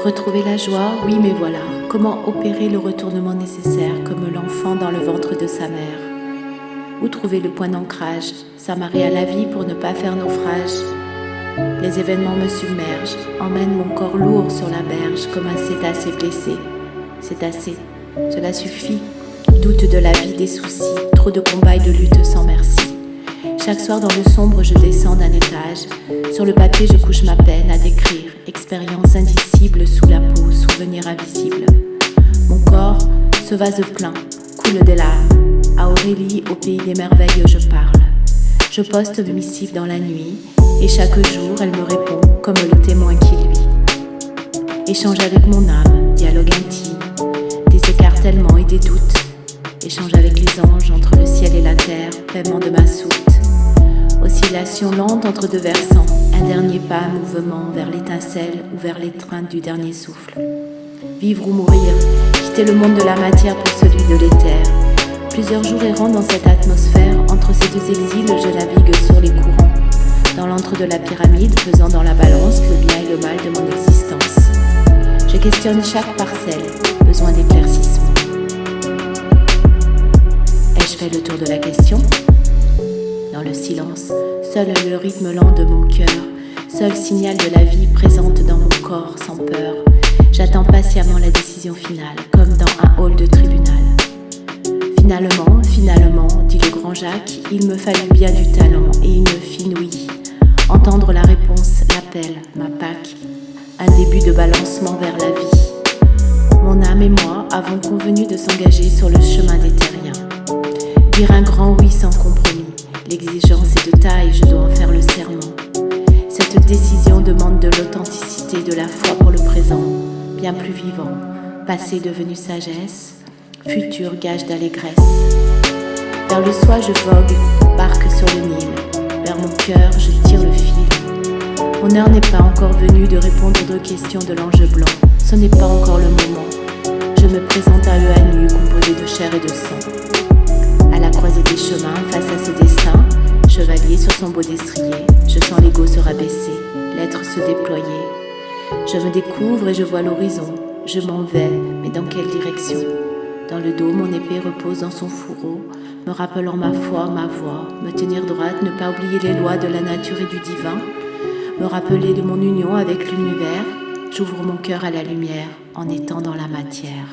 Retrouver la joie, oui mais voilà, comment opérer le retournement nécessaire comme l'enfant dans le ventre de sa mère? Où trouver le point d'ancrage, s'amarrer à la vie pour ne pas faire naufrage? Les événements me submergent, emmènent mon corps lourd sur la berge comme un cétacé blessé. C'est assez, cela suffit. Doute de la vie, des soucis, trop de combats et de luttes sans merci. Chaque soir dans le sombre je descends d'un étage. Sur le papier je couche ma peine à décrire. Expérience indicible sous la peau, souvenir invisible. Mon corps, ce vase plein, coule des larmes. À Aurélie, au pays des merveilles je parle. Je poste mes missives dans la nuit. Et chaque jour elle me répond comme le témoin qui lui. Échange avec mon âme, dialogue intime. Des écartèlements et des doutes. Échange avec les anges entre le ciel et la terre, paiement de ma soute. Oscillation lente entre deux versants, un dernier pas, un mouvement vers l'étincelle ou vers l'étreinte du dernier souffle. Vivre ou mourir, quitter le monde de la matière pour celui de l'éther. Plusieurs jours errants dans cette atmosphère, entre ces deux exils, je navigue sur les courants. Dans l'antre de la pyramide, pesant dans la balance le bien et le mal de mon existence. Je questionne chaque parcelle, besoin d'éclaircissement. Ai-je fait le tour de la question ? Dans le silence, seul le rythme lent de mon cœur, seul signal de la vie présente dans mon corps sans peur. J'attends patiemment la décision finale, comme dans un hall de tribunal. Finalement, dit le grand Jacques, il me fallut bien du talent et une fine ouïe. Entendre la réponse, l'appel, ma Pâque, un début de balancement vers la vie. Mon âme et moi avons convenu de s'engager sur le chemin des terriens. Dire un grand oui sans compromis. L'exigence est de taille, je dois en faire le serment. Cette décision demande de l'authenticité, de la foi pour le présent, bien plus vivant. Passé devenu sagesse, futur gage d'allégresse. Vers le soi je vogue, barque sur le Nil. Vers mon cœur je tire le fil. Mon heure n'est pas encore venue de répondre aux questions de l'ange blanc. Ce n'est pas encore le moment. Je me présente à eux à nu, composé de chair et de sang. À la croisée des chemins, face à ce destin, chevalier sur son beau destrier, je sens l'ego se rabaisser, l'être se déployer. Je me découvre et je vois l'horizon. Je m'en vais, mais dans quelle direction? Dans le dos, mon épée repose dans son fourreau, me rappelant ma foi, ma voix, me tenir droite, ne pas oublier les lois de la nature et du divin, me rappeler de mon union avec l'univers. J'ouvre mon cœur à la lumière en étant dans la matière.